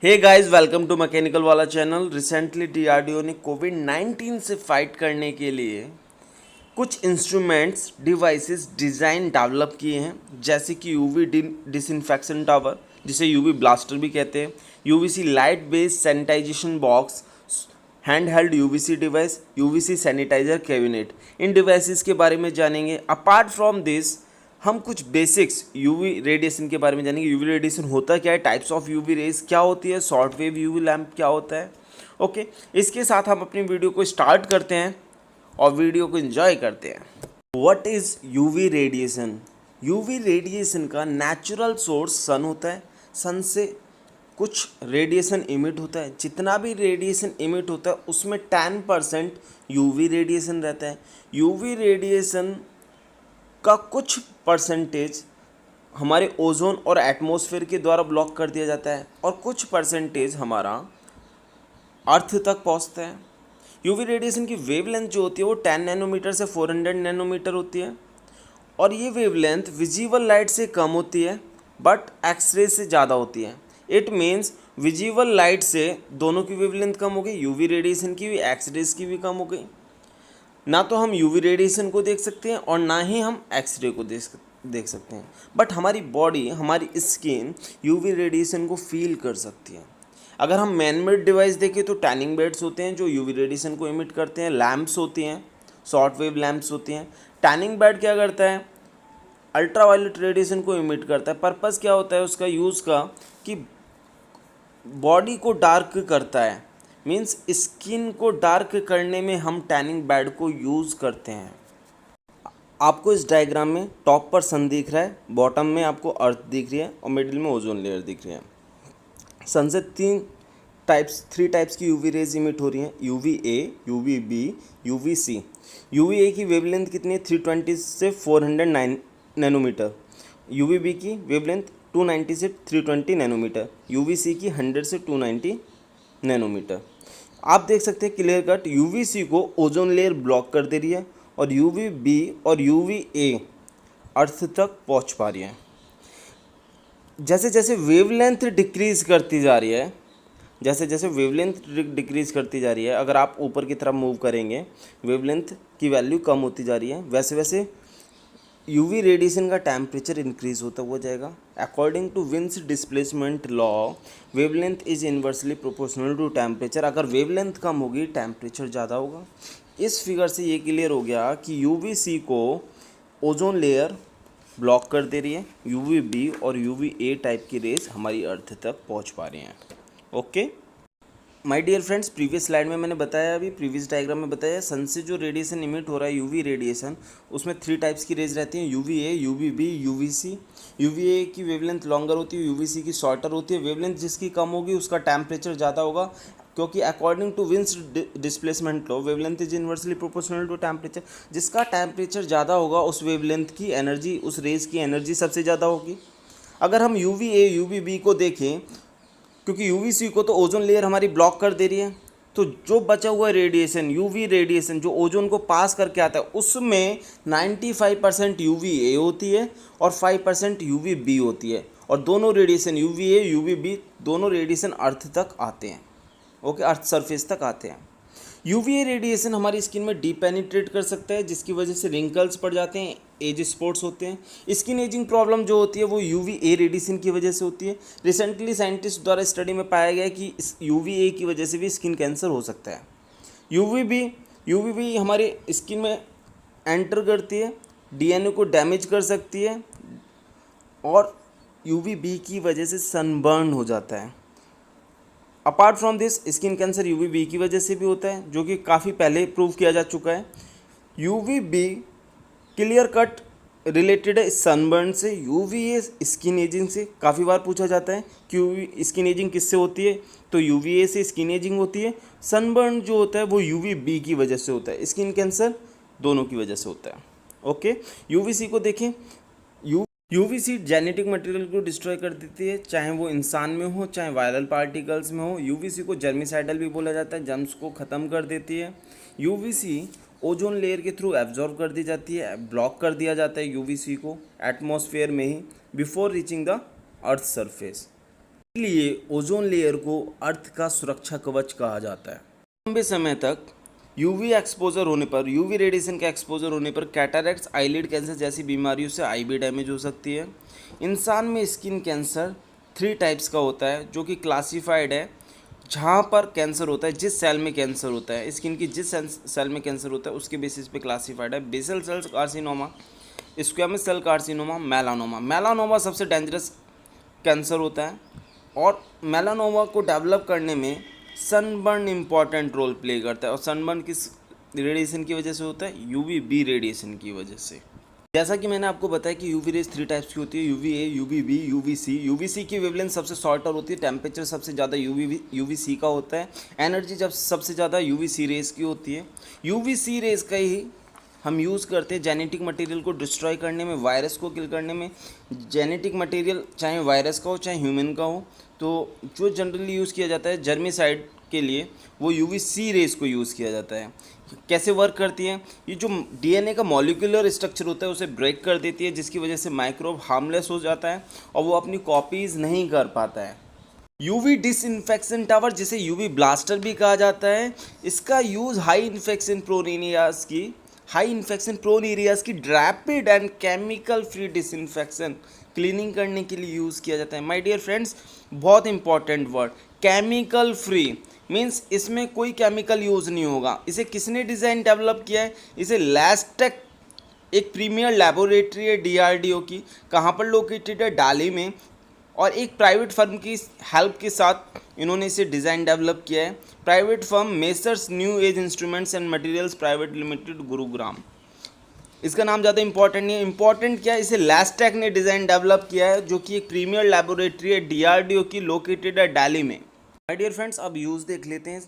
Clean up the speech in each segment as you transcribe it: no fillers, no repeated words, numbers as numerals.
Hey guys, welcome to mechanical वाला चैनल। Recently DRDO ने कोविड-19 से फाइट करने के लिए कुछ इंस्ट्रूमेंट्स डिवाइसेस डिज़ाइन डेवलप किए हैं, जैसे कि यूवी डिसइंफेक्शन टावर, जिसे यूवी ब्लास्टर भी कहते हैं, UVC light based sanitisation box, hand held UVC device, UVC sanitiser cabinet. इन डिवाइसेस के बारे में जानेंगे। अपार्ट फ्रॉम दिस हम कुछ बेसिक्स यूवी रेडिएशन के बारे में जानेंगे। यूवी रेडिएशन होता क्या है, टाइप्स ऑफ यूवी रेज क्या होती है, शॉर्ट वेव यूवी लैम्प क्या होता है। ओके, इसके साथ हम अपनी वीडियो को स्टार्ट करते हैं और वीडियो को एंजॉय करते हैं। What is UV radiation? UV radiation का नेचुरल सोर्स सन होता है। सन से कुछ रेडिएशन इमिट होता है। जितना भी रेडिएशन इमिट होता है उसमें 10% यूवी रेडिएशन रहता है। यूवी रेडिएशन का कुछ परसेंटेज हमारे ओजोन और एटमॉस्फेयर के द्वारा ब्लॉक कर दिया जाता है और कुछ परसेंटेज हमारा अर्थ तक पहुंचता है। यूवी रेडिएशन की वेवलेंथ जो होती है वो 10 नैनोमीटर से 400 नैनोमीटर होती है और ये वेवलेंथ विजिबल लाइट से कम होती है बट एक्सरे से ज़्यादा होती है। इट मीन्स विजिबल लाइट से दोनों की वेवलेंथ कम हो गई, यूवी रेडिएशन की भी एक्सरेज की भी कम हो गई। ना तो हम यूवी रेडिएशन को देख सकते हैं और ना ही हम एक्सरे को देख सकते हैं, बट हमारी बॉडी, हमारी स्किन यूवी रेडिएशन को फील कर सकती है। अगर हम मैन मेड डिवाइस देखें तो टैनिंग बेड्स होते हैं जो यूवी रेडिएशन को इमिट करते हैं, लैम्प्स होती हैं, शॉर्ट वेव लैम्प्स होती हैं। टैनिंग बेड क्या करता है? अल्ट्रावायलेट रेडिएशन को इमिट करता है। पर्पज़ क्या होता है उसका यूज़ का कि बॉडी को डार्क करता है, मीन्स स्किन को डार्क करने में हम टैनिंग बेड को यूज़ करते हैं। आपको इस डायग्राम में टॉप पर सन दिख रहा है, बॉटम में आपको अर्थ दिख रही है और मिडिल में ओजोन लेयर दिख रही है। सन से थ्री टाइप्स की यूवी रेज इमिट हो रही हैं, UV A, UV B, UV C. UV A की वेवलेंथ कितनी है? 320 से 409 नैनोमीटर। यूवी बी की वेवलेंथ 290 से 320 नैनोमीटर। यूवी सी की 100 से 290 नैनोमीटर। आप देख सकते हैं क्लियर कट, यूवी सी को ओजोन लेयर ब्लॉक कर दे रही है और यूवी बी और यूवी ए अर्थ तक पहुंच पा रही है। जैसे जैसे वेवलेंथ डिक्रीज करती जा रही है, अगर आप ऊपर की तरफ मूव करेंगे वेवलेंथ की वैल्यू कम होती जा रही है, वैसे वैसे यूवी रेडिएशन का टेम्परेचर इंक्रीज होता हुआ जाएगा। According to Wien's displacement law, wavelength is inversely proportional to temperature. अगर वेवलेंथ कम होगी टेम्परेचर ज़्यादा होगा। इस फिगर से ये क्लियर हो गया कि यूवी सी को ओजोन लेयर ब्लॉक कर दे रही है, यूवी बी और यूवी ए टाइप की रेज हमारी अर्थ तक पहुंच पा रही हैं। Okay my dear friends, previous slide में मैंने बताया, अभी प्रीवियस डायग्राम में बताया, सन से जो रेडिएशन इमिट हो रहा है यूवी रेडिएशन, उसमें 3 टाइप्स की रेज रहती हैं, UV A, UV B, UV C. UV A की वेवलेंथ लॉन्गर होती है, यूवी सी की शॉर्टर होती है। वेवलेंथ जिसकी कम होगी उसका टेम्परेचर ज़्यादा होगा, क्योंकि according to Wien's displacement law wavelength is inversely proportional to temperature. जिसका टेम्परेचर ज़्यादा होगा उस वेवलेंथ की एनर्जी, उस रेज की एनर्जी सबसे ज़्यादा होगी। अगर हम यूवी ए, यूवी बी को देखें, क्योंकि यूवीसी को तो ओजोन लेयर हमारी ब्लॉक कर दे रही है, तो जो बचा हुआ रेडिएशन, यूवी रेडिएशन जो ओजोन को पास करके आता है, उसमें 95% यूवी ए होती है और 5% यूवी बी होती है। और दोनों radiation UV A, UV B दोनों रेडिएशन अर्थ तक आते हैं। ओके, अर्थ सरफेस तक आते हैं। यूवी रेडिएशन हमारी स्किन में डीप पेनिट्रेट कर सकता है, जिसकी वजह से रिंकल्स पड़ जाते हैं, एज स्पॉट्स होते हैं। स्किन एजिंग प्रॉब्लम जो होती है वो यूवी ए रेडिएशन की वजह से होती है। रिसेंटली साइंटिस्ट द्वारा स्टडी में पाया गया है कि इस यूवी ए की वजह से भी स्किन कैंसर हो सकता है। यूवी बी हमारे स्किन में एंटर करती है, डीएनए को डैमेज कर सकती है और यूवी बी की वजह से सनबर्न हो जाता है। Apart from this, skin cancer UV B की वजह से भी होता है, जो कि काफ़ी पहले प्रूव किया जा चुका है। UV B clear cut related है सनबर्न से। यूवी ए स्किन एजिंग से काफ़ी बार पूछा जाता है कि स्किन एजिंग किससे होती है, तो यूवी ए से स्किन एजिंग होती है। सनबर्न जो होता है वो यूवी बी की वजह से होता है। स्किन कैंसर दोनों की वजह से होता है। ओके, यूवी सी को देखें। यूवीसी जेनेटिक मटेरियल को डिस्ट्रॉय कर देती है, चाहे वो इंसान में हो चाहे वायरल पार्टिकल्स में हो। यूवीसी को जर्मिसाइडल भी बोला जाता है, जर्म्स को ख़त्म कर देती है। यूवीसी ओजोन लेयर के थ्रू एब्जॉर्ब कर दी जाती है, ब्लॉक कर दिया जाता है यूवीसी को एटमॉस्फेयर में ही before reaching the earth surface. इसलिए ओजोन लेयर को अर्थ का सुरक्षा कवच कहा जाता है। लंबे समय तक यूवी एक्सपोजर होने पर, यूवी रेडिएशन का एक्सपोजर होने पर कैटरैक्ट्स, आईलिड कैंसर जैसी बीमारियों से आई भी डैमेज हो सकती है। इंसान में स्किन कैंसर 3 टाइप्स का होता है जो कि क्लासिफाइड है। जहाँ पर कैंसर होता है, जिस सेल में कैंसर होता है, स्किन की जिस सेल में कैंसर होता है उसके बेसिस पे क्लासिफाइड है। Basal cell carcinoma, squamous cell carcinoma, melanoma. Melanoma सबसे डेंजरस कैंसर होता है और मेलानोमा को डेवलप करने में सनबर्न इम्पॉर्टेंट रोल प्ले करता है। और सनबर्न किस रेडिएशन की वजह से होता है? यूवी बी रेडिएशन की वजह से। जैसा कि मैंने आपको बताया कि यूवी रेज 3 टाइप्स की होती है, UV A, UV B, UV C. UV C की वेवलेंथ सबसे शॉर्टर होती है, टेम्परेचर सबसे ज़्यादा यूवी सी का होता है, एनर्जी जब सबसे ज़्यादा यूवी सी रेज की होती है। यूवी सी रेज का ही हम यूज़ करते हैं जेनेटिक मटेरियल को डिस्ट्रॉय करने में, वायरस को किल करने में। जेनेटिक मटेरियल चाहे वायरस का हो चाहे ह्यूमन का हो, तो जो जनरली यूज़ किया जाता है जर्मिसाइड के लिए, वो यूवी सी रेज को यूज़ किया जाता है। कैसे वर्क करती है? ये जो डीएनए का मॉलिक्यूलर स्ट्रक्चर होता है उसे ब्रेक कर देती है, जिसकी वजह से माइक्रोब हार्मलेस हो जाता है और वो अपनी कॉपीज़ नहीं कर पाता है। यूवी डिसइंफेक्शन टावर, जिसे यूवी ब्लास्टर भी कहा जाता है, इसका use high infection prone areas की rapid and chemical free disinfection cleaning करने के लिए यूज़ किया जाता है। माय डियर फ्रेंड्स, बहुत important word, chemical free means इसमें कोई केमिकल यूज़ नहीं होगा। इसे किसने डिज़ाइन डेवलप किया है? इसे लैस्टेक, एक प्रीमियर लेबोरेटरी है डीआरडीओ की, कहाँ पर लोकेटेड है? डाली में, और एक प्राइवेट फर्म की हेल्प के साथ इन्होंने इसे डिज़ाइन डेवलप किया है। Private firm messrs new age instruments and materials private limited, Gurugram. इसका नाम ज़्यादा इंपॉर्टेंट नहीं है। इंपॉर्टेंट क्या है? इसे लैस्टेक ने डिज़ाइन डेवलप किया है, जो कि एक प्रीमियर लेबोरेटरी है डीआरडीओ की, लोकेटेड है दिल्ली में। माय डियर फ्रेंड्स, अब यूज़ देख लेते हैं।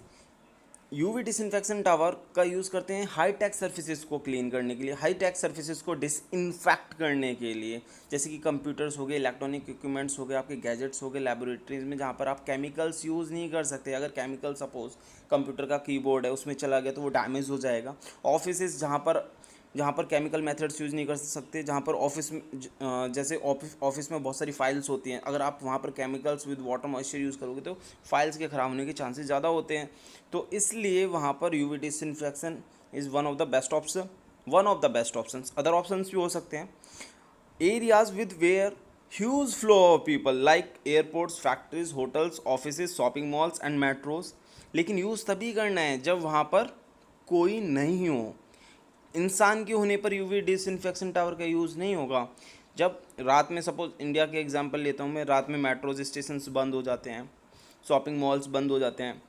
यूवी डिसइंफेक्शन टावर का यूज़ करते हैं हाई टेक सर्फेसिस को क्लीन करने के लिए, हाई टेक सर्फेसिस को डिसइंफेक्ट करने के लिए, जैसे कि कंप्यूटर्स हो गए, इलेक्ट्रॉनिक इक्विपमेंट्स हो गए, आपके गैजेट्स हो गए, लैबोरेटरीज में जहाँ पर आप केमिकल्स यूज़ नहीं कर सकते। अगर केमिकल सपोज कंप्यूटर का कीबोर्ड है उसमें चला गया तो वो डैमेज हो जाएगा। ऑफिसेज जहाँ पर केमिकल मेथड्स यूज़ नहीं कर सकते, जहाँ पर ऑफिस में जैसे ऑफिस में बहुत सारी फाइल्स होती हैं, अगर आप वहाँ पर chemicals with water moisture use करोगे तो फाइल्स के ख़राब होने के चांसेस ज़्यादा होते हैं। तो इसलिए वहाँ पर UV disinfection is one of the best options. Other options भी हो सकते हैं। Areas with where huge flow of people like airports, factories, hotels, offices, shopping malls and metros. लेकिन यूज़ तभी करना है जब वहाँ पर कोई नहीं हो। इंसान के होने पर यूवी डिसइंफेक्शन टावर का यूज़ नहीं होगा। जब रात में, सपोज इंडिया के एग्जांपल लेता हूँ मैं, रात में मेट्रोज स्टेशन बंद हो जाते हैं, शॉपिंग मॉल्स बंद हो जाते हैं,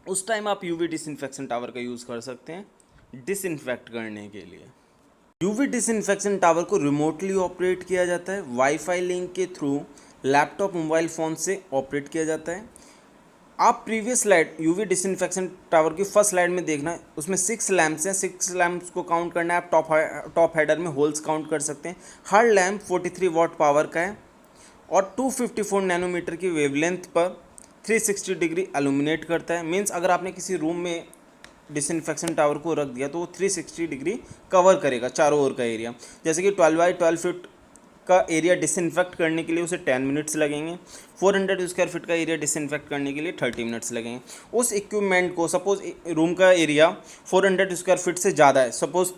उस टाइम आप यूवी डिसइंफेक्शन टावर का यूज़ कर सकते हैं डिसइंफेक्ट करने के लिए। यूवी डिसइंफेक्शन टावर को रिमोटली ऑपरेट किया जाता है, वाईफाई लिंक के थ्रू लैपटॉप, मोबाइल फ़ोन से ऑपरेट किया जाता है। आप previous slide UV disinfection tower की फर्स्ट स्लाइड में देखना, उसमें 6 लैंप्स हैं। 6 लैंप्स को काउंट करना है, आप टॉप हेडर में होल्स काउंट कर सकते हैं। हर लैंप 43 वॉट पावर का है और 254 नैनोमीटर की वेवलेंथ पर 360 डिग्री एलुमिनेट करता है। मीन्स अगर आपने किसी रूम में डिसइंफेक्शन टावर को रख दिया तो वो 360 डिग्री कवर करेगा चारों ओर का एरिया। जैसे कि 12 बाई 12 फीट का एरिया डिसइंफेक्ट करने के लिए उसे 10 मिनट्स लगेंगे। 400 स्क्वायर फीट का एरिया डिसइंफेक्ट करने के लिए 30 मिनट्स लगेंगे। उस इक्विपमेंट को, सपोज रूम का एरिया 400 स्क्वायर फीट से ज़्यादा है, suppose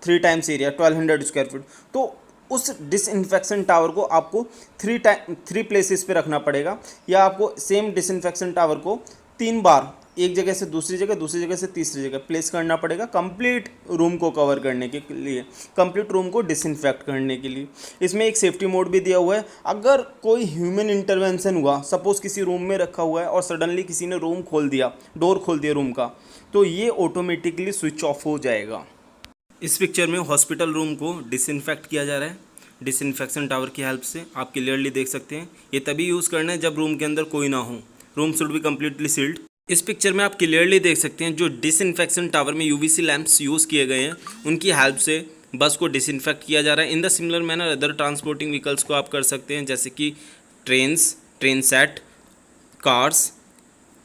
3 times area 1200 square feet, तो उस डिसइंफेक्शन टावर को आपको 3 प्लेसेस पे रखना पड़ेगा, या आपको सेम डिसइंफेक्शन टावर को 3 बार एक जगह से दूसरी जगह से तीसरी जगह प्लेस करना पड़ेगा, कंप्लीट रूम को कवर करने के लिए, कंप्लीट रूम को डिसइंफेक्ट करने के लिए। इसमें एक सेफ्टी मोड भी दिया हुआ है। अगर कोई ह्यूमन इंटरवेंशन हुआ, सपोज किसी रूम में रखा हुआ है और सडनली किसी ने डोर खोल दिया रूम का, तो ये ऑटोमेटिकली स्विच ऑफ हो जाएगा। इस पिक्चर में हॉस्पिटल रूम को डिसइंफेक्ट किया जा रहा है डिसइंफेक्शन टावर की हेल्प से। आप क्लियरली देख सकते हैं। ये तभी यूज़ करना है जब रूम के अंदर कोई ना हो। Room should be completely sealed. इस पिक्चर में आप क्लियरली देख सकते हैं जो डिसइंफेक्शन टावर में यूवीसी लैंप्स यूज़ किए गए हैं, उनकी हेल्प से बस को डिसइंफेक्ट किया जा रहा है। In the similar manner other transporting vehicles को आप कर सकते हैं, जैसे कि ट्रेन सेट, कार्स,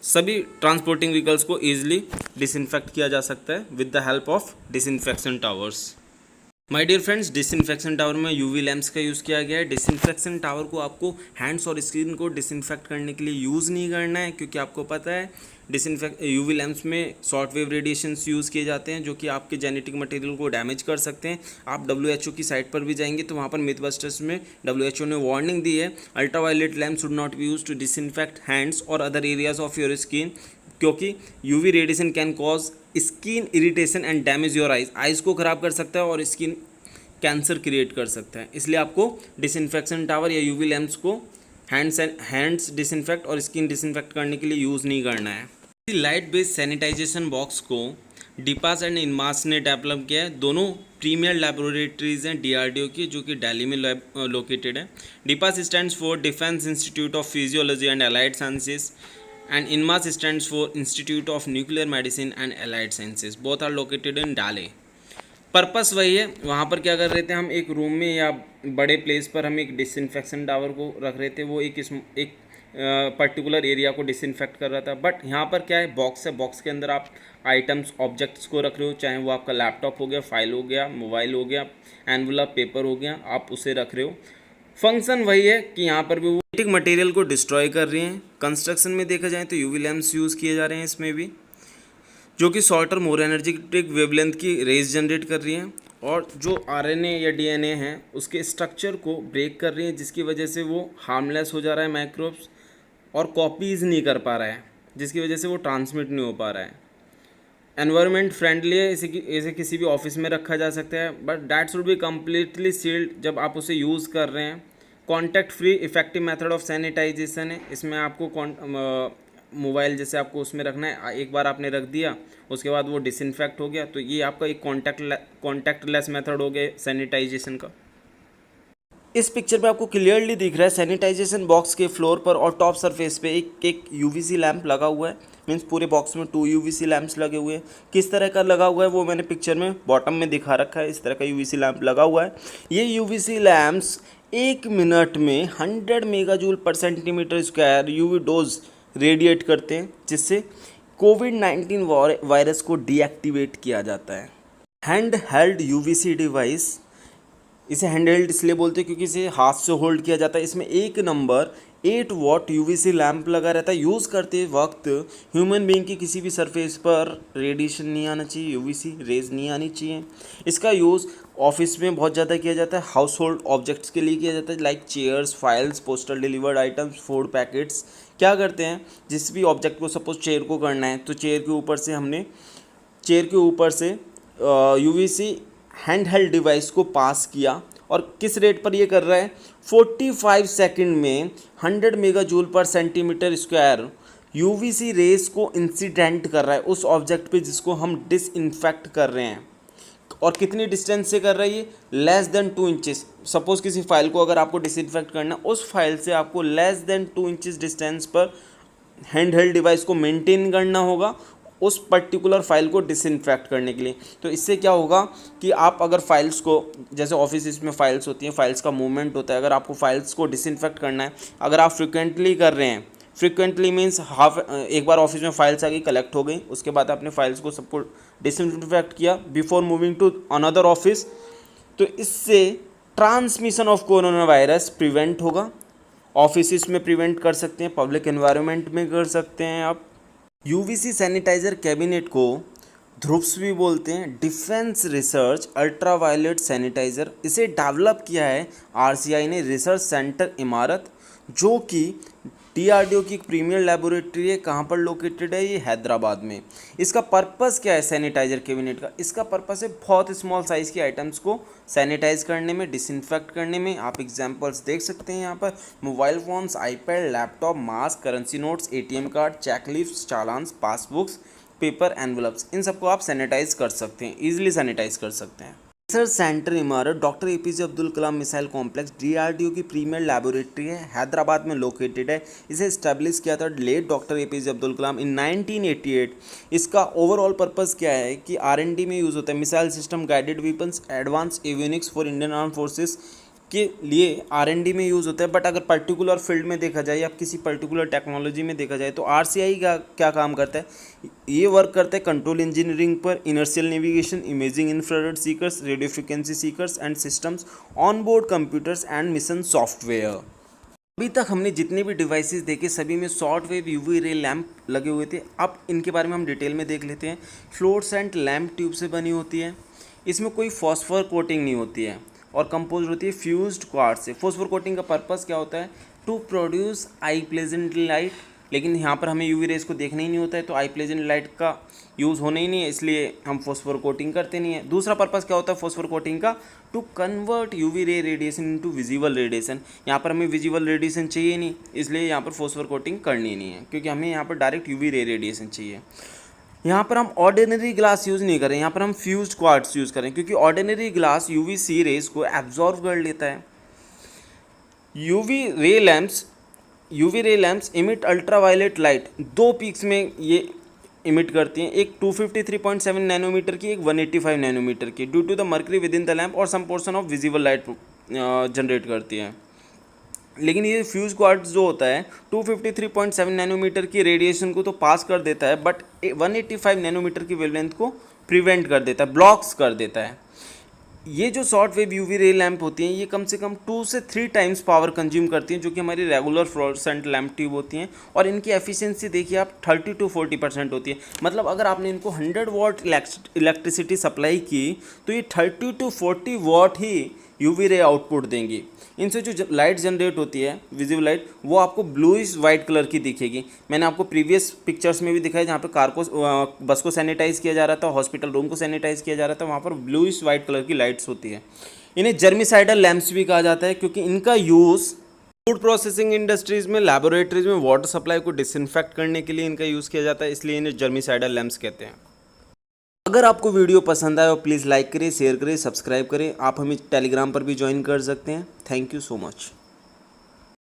सभी ट्रांसपोर्टिंग व्हीकल्स को ईजिली डिसइंफेक्ट किया जा सकता है with the help of disinfection towers. My dear friends, disinfection tower में यूवी लैंप्स का यूज़ किया गया है। डिसइंफेक्शन टावर को आपको हैंड्स और स्किन को डिसइंफेक्ट करने के लिए यूज़ नहीं करना है, क्योंकि आपको पता है यूवी लैंप्स में शॉर्ट वेव रेडिएशंस यूज़ किए जाते हैं जो कि आपके जेनेटिक मटेरियल को डैमेज कर सकते हैं। आप WHO की साइट पर भी जाएंगे तो वहाँ पर मिथबस्टर्स में WHO ने वार्निंग दी है, ultraviolet lamp should not be use to disinfect hands और other areas of your skin, क्योंकि UV radiation can cause skin irritation and damage your eyes को ख़राब कर सकता है और स्किन कैंसर क्रिएट कर सकता है। इसलिए आपको डिसइंफेक्शन टावर या यूवी लैंप्स को हैंड्स डिसइंफेक्ट और स्किन डिसइंफेक्ट करने के लिए यूज़ नहीं करना है। लाइट बेस्ड सैनिटाइजेशन बॉक्स को डीपास एंड इनमास ने डेवलप किया है। दोनों प्रीमियर लैबोरेटरीज हैं DRDO की, जो कि दिल्ली में लोकेटेड है। DIPAS stands for defence institute of physiology and allied sciences and INMAS stands for Institute of Nuclear Medicine and Allied Sciences. Both are located in Dale. Purpose वही है, वहाँ पर क्या कर रहे थे हम, एक रूम में या बड़े प्लेस पर हम एक डिसइंफेक्शन टावर को रख रहे थे। वो एक पर्टिकुलर एरिया को डिसइंफेक्ट कर रहा था। बट यहाँ पर क्या है, बॉक्स है, बॉक्स के अंदर आप आइटम्स ऑब्जेक्ट्स को रख रहे हो, चाहे वो आपका लैपटॉप हो गया, फाइल हो गया, मोबाइल हो गया, एनवलप पेपर हो गया, आप उसे रख रहे हो। फंक्शन वही है कि यहाँ पर भी वो मटेरियल को डिस्ट्रॉय कर रही हैं। कंस्ट्रक्शन में देखा जाए तो यूवी लैंप्स यूज़ किए जा रहे हैं इसमें भी, जो कि शॉर्टर मोर एनर्जेटिक वेवलेंथ की रेज जनरेट कर रही हैं और जो RNA या DNA है उसके स्ट्रक्चर को ब्रेक कर रही हैं, जिसकी वजह से वो हार्मलेस हो जा रहा है माइक्रोब्स और कॉपीज़ नहीं कर पा रहा है, जिसकी वजह से वो ट्रांसमिट नहीं हो पा रहा है। एनवायरनमेंट फ्रेंडली है, इसे किसी भी ऑफिस में रखा जा सकता है, but that should be completely sealed जब आप उसे यूज़ कर रहे हैं। Contact free effective method of sanitisation है। इसमें आपको मोबाइल जैसे आपको उसमें रखना है, एक बार आपने रख दिया उसके बाद वो डिसइंफेक्ट हो गया, तो ये आपका एक कॉन्टैक्टलेस मेथड हो गया सैनिटाइजेशन का। इस पिक्चर पे आपको क्लियरली दिख रहा है सैनिटाइजेशन बॉक्स के फ्लोर पर और टॉप सरफेस पे एक UVC लैंप लगा हुआ है। मीन्स पूरे बॉक्स में 2 UVC लैंप्स लगे हुए हैं। किस तरह का लगा हुआ है वो मैंने पिक्चर में बॉटम में दिखा रखा है। इस तरह का UVC लैंप लगा हुआ है। ये UVC लैंप्स 1 मिनट में 100 मेगाजूल पर centimetre square UV dose radiate करते हैं, जिससे कोविड-19 वायरस को डीएक्टिवेट किया जाता है। हैंड हेल्ड UVC डिवाइस, इसे हैंड हेल्ड इसलिए बोलते हैं क्योंकि इसे हाथ से होल्ड किया जाता है। इसमें एक नंबर 8 वॉट UVC लैंप लगा रहता है। यूज़ करते वक्त ह्यूमन बीइंग की किसी भी सरफेस पर रेडिएशन नहीं आना चाहिए, UVC रेज नहीं आनी चाहिए। इसका यूज़ ऑफिस में बहुत ज़्यादा किया जाता है, हाउस होल्ड ऑब्जेक्ट्स के लिए किया जाता है, like chairs, files, postal delivered items, food packets. क्या करते हैं, जिस भी ऑब्जेक्ट को सपोज चेयर को करना है तो चेयर के ऊपर से UVC हैंड हेल्ड डिवाइस को पास किया, और किस रेट पर ये कर रहा है, 45 सेकंड में 100 मेगाजूल पर सेंटीमीटर स्क्वायर UVC रेस को इंसिडेंट कर रहा है उस ऑब्जेक्ट पे जिसको हम डिसइंफेक्ट कर रहे हैं। और कितनी डिस्टेंस से कर रहा है ये, लेस देन 2 इंचेस। सपोज किसी फाइल को अगर आपको डिसइंफेक्ट करना है, उस फाइल से आपको लेस देन 2 इंचेस डिस्टेंस पर हैंड हेल्ड डिवाइस को मेंटेन करना होगा उस पर्टिकुलर फाइल को डिसइंफेक्ट करने के लिए। तो इससे क्या होगा कि आप अगर फाइल्स को, जैसे ऑफिस में फाइल्स होती हैं, फाइल्स का मूवमेंट होता है, अगर आपको फाइल्स को डिसइंफेक्ट करना है, अगर आप फ्रिक्वेंटली कर रहे हैं, फ्रिक्वेंटली मीन्स एक बार ऑफिस में फाइल्स आ गई, कलेक्ट हो गई, उसके बाद आपने फाइल्स को सबको डिसइंफेक्ट किया before moving to another office, तो इससे transmission of corona virus prevent होगा। ऑफिस में प्रिवेंट कर सकते हैं, पब्लिक एनवायरनमेंट में कर सकते हैं आप। UVC सैनिटाइज़र कैबिनेट को ध्रुव्स भी बोलते हैं, डिफेंस रिसर्च अल्ट्रावायलेट सैनिटाइज़र। इसे डेवलप किया है RCI ने, रिसर्च सेंटर इमारत, जो कि DRDO की एक प्रीमियर लेबोरेटरी है। कहाँ पर लोकेटेड है ये, हैदराबाद में। इसका पर्पस क्या है सैनिटाइज़र कैबिनेट का, इसका पर्पस है बहुत स्मॉल साइज़ के आइटम्स को सैनिटाइज करने में, डिसइंफेक्ट करने में। आप एग्जांपल्स देख सकते हैं यहाँ पर, mobile phones, iPad, laptop, mask, currency notes, ATM card, cheque leaves, challans, passbooks, paper, envelopes, इन सबको आप सैनिटाइज कर सकते हैं, ईजिली सैनिटाइज कर सकते हैं। रिसर्च सेंटर इमारत doctor APJ Abdul Kalam missile complex DRDO की प्रीमियर लैबोरेटरी है, हैदराबाद में लोकेटेड है। इसे इस्टेब्लिश किया था late doctor APJ Abdul Kalam इन 1988। इसका ओवरऑल पर्पस क्या है कि R&D में यूज़ होता है, missile system, guided weapons, advance avionics for Indian arm forces, के लिए R&D में यूज़ होता है। बट अगर पर्टिकुलर फील्ड में देखा जाए या किसी पर्टिकुलर टेक्नोलॉजी में देखा जाए तो RCI का क्या काम करता है, ये वर्क करता है कंट्रोल इंजीनियरिंग पर, inertial navigation, imaging, infrared seekers, radio frequency seekers and systems, on board computers and mission software. अभी तक हमने जितने भी डिवाइसेस देखे सभी में short wave UV ray lamp लगे हुए थे। अब इनके बारे में हम डिटेल में देख लेते हैं। फ्लोरेसेंट लैंप ट्यूब से बनी होती है, इसमें कोई फॉस्फर कोटिंग नहीं होती है और कंपोज होती है फ्यूज्ड क्वार्ट्ज से। फॉस्फर कोटिंग का पर्पस क्या होता है, to produce a pleasant light, लेकिन यहाँ पर हमें यूवी रेस को देखना ही नहीं होता है तो आई प्लेजेंट लाइट का यूज़ होना ही नहीं है, इसलिए हम फॉस्फर कोटिंग करते नहीं है। दूसरा पर्पस क्या होता है फॉस्फर कोटिंग का, to convert UV ray radiation into visible radiation. यहाँ पर हमें विजिबल रेडिएशन चाहिए नहीं, इसलिए यहाँ पर फॉस्फर कोटिंग करनी नहीं है, क्योंकि हमें यहाँ पर डायरेक्ट यूवी रे रेडिएशन चाहिए। यहाँ पर हम ऑर्डिनरी ग्लास यूज़ नहीं करें, यहाँ पर हम फ्यूज्ड क्वार्ट्ज यूज़ करें, क्योंकि ऑर्डिनरी ग्लास यूवी सी रेस को एब्जॉर्व कर लेता है। UV ray lamps emit ultraviolet light, दो पीक्स में ये इमिट करती हैं, एक 253.7 नैनोमीटर की, एक 185 नैनोमीटर की। Due to the mercury within the lamp और some portion of visible light generate करती हैं। लेकिन ये फ्यूज क्वार्ट्ज जो होता है 253.7 नैनोमीटर की रेडिएशन को तो पास कर देता है, बट 185 नैनोमीटर की वेवलेंथ को प्रिवेंट कर देता है, ब्लॉक्स कर देता है। ये जो short wave UV ray lamp होती हैं ये कम से कम 2 से 3 टाइम्स पावर कंज्यूम करती हैं, जो कि हमारी रेगुलर फ्लोरेसेंट लैंप ट्यूब होती हैं। और इनकी एफिशिएंसी देखिए आप 30 to 40% होती है। मतलब अगर आपने इनको 100 वॉट इलेक्ट्रिसिटी सप्लाई की तो ये 30 to 40 what he UV ray output देंगी। इनसे जो लाइट जनरेट होती है विजिबल लाइट, वो आपको ब्लूइश वाइट कलर की दिखेगी। मैंने आपको प्रीवियस पिक्चर्स में भी दिखाया जहाँ पे कार को बस को सैनिटाइज़ किया जा रहा था, हॉस्पिटल रूम को सैनिटाइज़ किया जा रहा था, वहाँ पर ब्लूइश वाइट कलर की लाइट्स होती है। इन्हें जर्मिसाइडल लैंप्स भी कहा जाता है, क्योंकि इनका यूज़ फूड प्रोसेसिंग इंडस्ट्रीज़ में, लैबोरेटरीज में वाटर सप्लाई को डिसइंफेक्ट करने के लिए इनका यूज़ किया जाता है, इसलिए इन्हें जर्मिसाइडल लैंप्स कहते हैं। अगर आपको वीडियो पसंद आए तो प्लीज़ लाइक करें, शेयर करें, सब्सक्राइब करें। आप हमें टेलीग्राम पर भी ज्वाइन कर सकते हैं। Thank you so much.